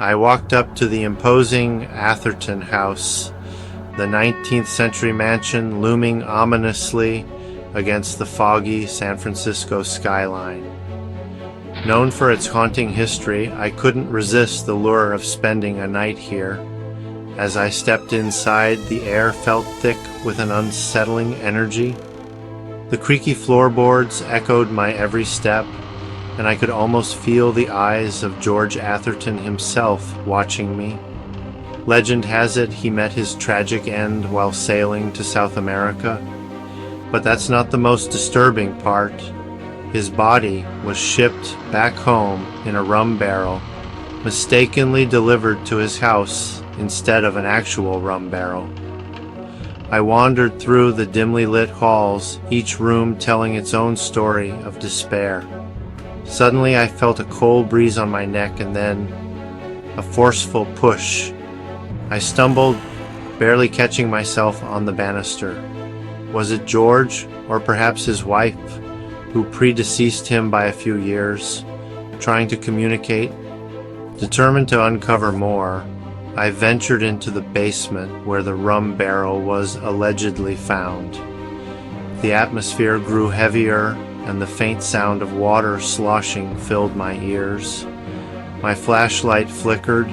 I walked up to the imposing Atherton house, the 19th century mansion looming ominously against the foggy San Francisco skyline. Known for its haunting history, I couldn't resist the lure of spending a night here. As I stepped inside, the air felt thick with an unsettling energy. The creaky floorboards echoed my every step, and I could almost feel the eyes of George Atherton himself watching me. Legend has it he met his tragic end while sailing to South America. But that's not the most disturbing part. His body was shipped back home in a rum barrel, mistakenly delivered to his house instead of an actual rum barrel. I wandered through the dimly lit halls, each room telling its own story of despair. Suddenly I felt a cold breeze on my neck and then a forceful push. I stumbled, barely catching myself on the banister. Was it George, or perhaps his wife, who predeceased him by a few years, trying to communicate? Determined to uncover more, I ventured into the basement where the rum barrel was allegedly found. The atmosphere grew heavier, and the faint sound of water sloshing filled my ears. My flashlight flickered,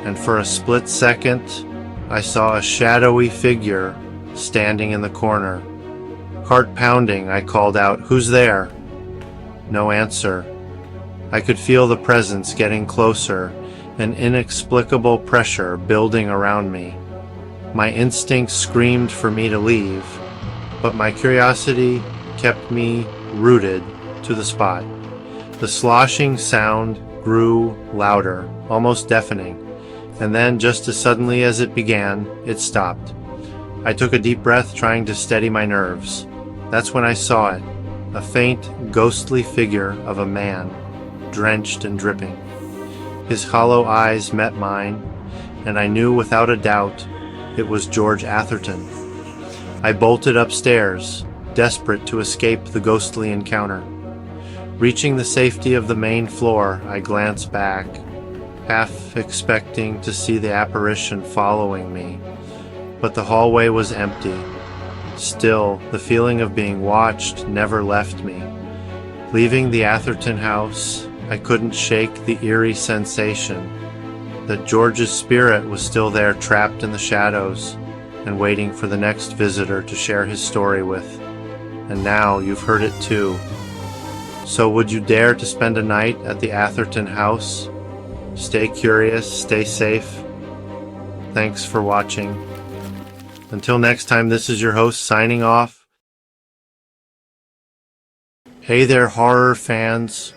and for a split second, I saw a shadowy figure standing in the corner. Heart pounding, I called out, "Who's there?" No answer. I could feel the presence getting closer, an inexplicable pressure building around me. My instinct screamed for me to leave, but my curiosity kept me rooted to the spot. The sloshing sound grew louder, almost deafening, and then, just as suddenly as it began, it stopped. I took a deep breath, trying to steady my nerves. That's when I saw it, a faint, ghostly figure of a man, drenched and dripping. His hollow eyes met mine, and I knew without a doubt it was George Atherton. I bolted upstairs, desperate to escape the ghostly encounter. Reaching the safety of the main floor, I glanced back, half expecting to see the apparition following me. But the hallway was empty. Still, the feeling of being watched never left me. Leaving the Atherton house, I couldn't shake the eerie sensation that George's spirit was still there, trapped in the shadows and waiting for the next visitor to share his story with. And now you've heard it too. So would you dare to spend a night at the Atherton house? Stay curious, stay safe. Thanks for watching. Until next time, this is your host signing off. Hey there, horror fans.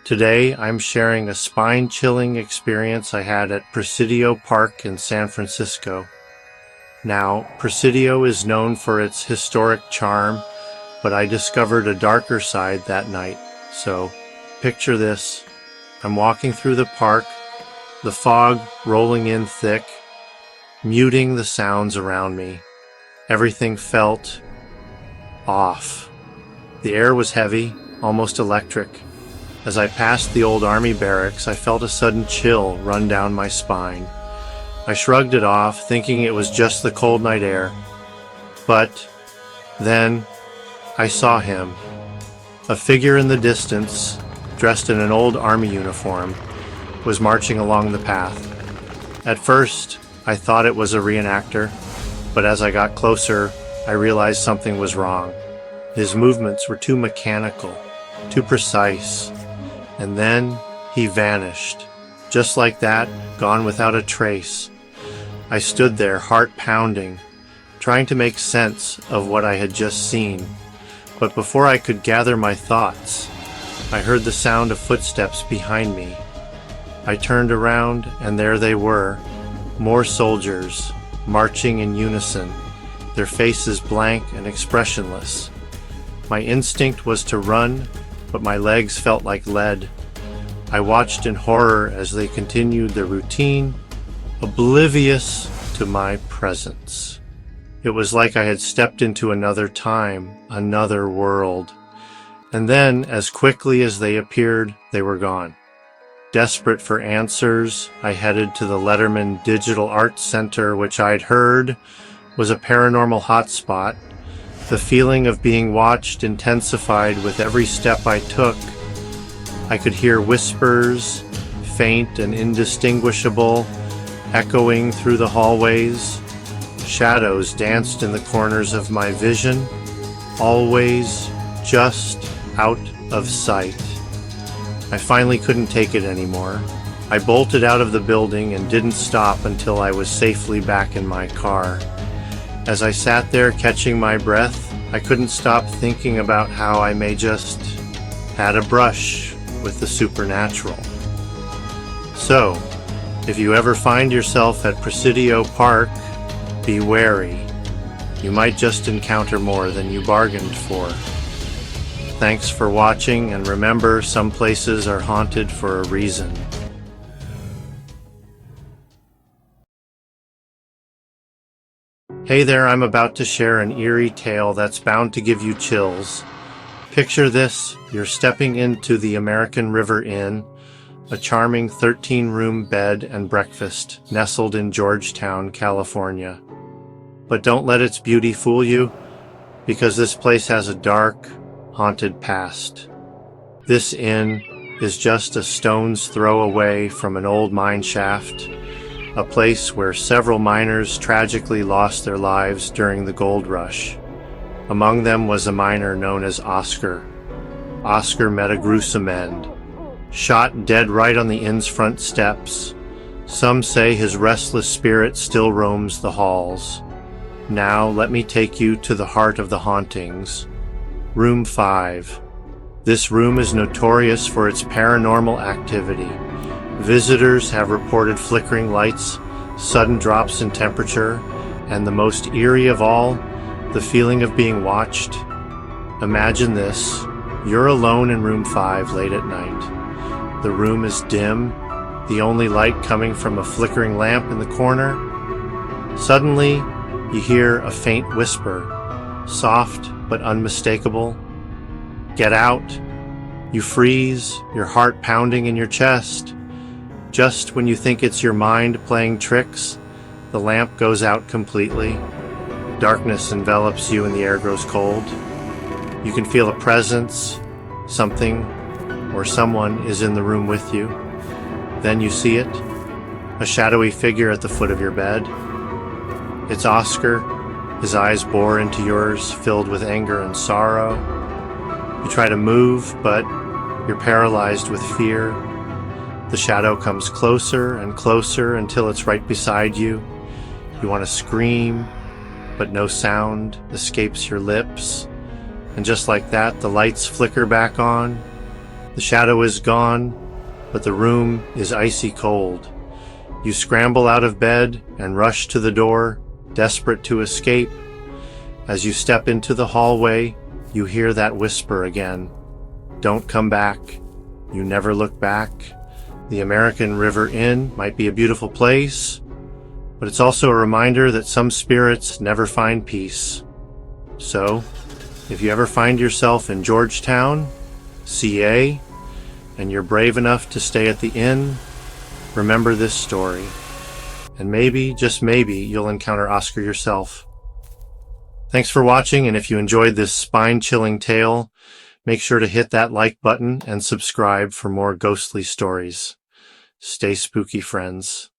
Today, I'm sharing a spine-chilling experience I had at Presidio Park in San Francisco. Now, Presidio is known for its historic charm, but I discovered a darker side that night. So, picture this. I'm walking through the park, the fog rolling in thick, muting the sounds around me. Everything felt off. The air was heavy, almost electric. As I passed the old army barracks, I felt a sudden chill run down my spine. I shrugged it off, thinking it was just the cold night air. But then I saw him. A figure in the distance, dressed in an old army uniform, was marching along the path. At first, I thought it was a reenactor, but as I got closer, I realized something was wrong. His movements were too mechanical, too precise, and then he vanished. Just like that, gone without a trace. I stood there, heart pounding, trying to make sense of what I had just seen. But before I could gather my thoughts, I heard the sound of footsteps behind me. I turned around, and there they were, more soldiers, marching in unison, their faces blank and expressionless. My instinct was to run, but my legs felt like lead. I watched in horror as they continued their routine, oblivious to my presence. It was like I had stepped into another time, another world. And then, as quickly as they appeared, they were gone. Desperate for answers, I headed to the Letterman Digital Arts Center, which I'd heard was a paranormal hotspot. The feeling of being watched intensified with every step I took. I could hear whispers, faint and indistinguishable, echoing through the hallways. Shadows danced in the corners of my vision, always just out of sight. I finally couldn't take it anymore. I bolted out of the building and didn't stop until I was safely back in my car. As I sat there catching my breath, I couldn't stop thinking about how I may just had a brush with the supernatural. So, if you ever find yourself at Presidio Park, be wary. You might just encounter more than you bargained for. Thanks for watching, and remember, some places are haunted for a reason. Hey there, I'm about to share an eerie tale that's bound to give you chills. Picture this: you're stepping into the American River Inn, a charming 13-room bed and breakfast nestled in Georgetown, California. But don't let its beauty fool you, because this place has a dark, haunted past. This inn is just a stone's throw away from an old mine shaft, a place where several miners tragically lost their lives during the gold rush. Among them was a miner known as Oscar. Oscar met a gruesome end, shot dead right on the inn's front steps. Some say his restless spirit still roams the halls. Now let me take you to the heart of the hauntings. Room 5. This room is notorious for its paranormal activity. Visitors have reported flickering lights, sudden drops in temperature, and the most eerie of all, the feeling of being watched. Imagine this: you're alone in room 5 late at night. The room is dim, the only light coming from a flickering lamp in the corner. Suddenly, you hear a faint whisper, soft but unmistakable. Get out. You freeze, your heart pounding in your chest. Just when you think it's your mind playing tricks, the lamp goes out completely. Darkness envelops you and the air grows cold. You can feel a presence, something or someone is in the room with you. Then you see it, a shadowy figure at the foot of your bed. It's Oscar. His eyes bore into yours, filled with anger and sorrow. You try to move, but you're paralyzed with fear. The shadow comes closer and closer until it's right beside you. You want to scream, but no sound escapes your lips. And just like that, the lights flicker back on. The shadow is gone, but the room is icy cold. You scramble out of bed and rush to the door, desperate to escape. As you step into the hallway, you hear that whisper again. Don't come back. You never look back. The American River Inn might be a beautiful place, but it's also a reminder that some spirits never find peace. So, if you ever find yourself in Georgetown, CA, and you're brave enough to stay at the inn, remember this story. And maybe, just maybe, you'll encounter Oscar yourself. Thanks for watching, and if you enjoyed this spine-chilling tale, make sure to hit that like button and subscribe for more ghostly stories. Stay spooky, friends.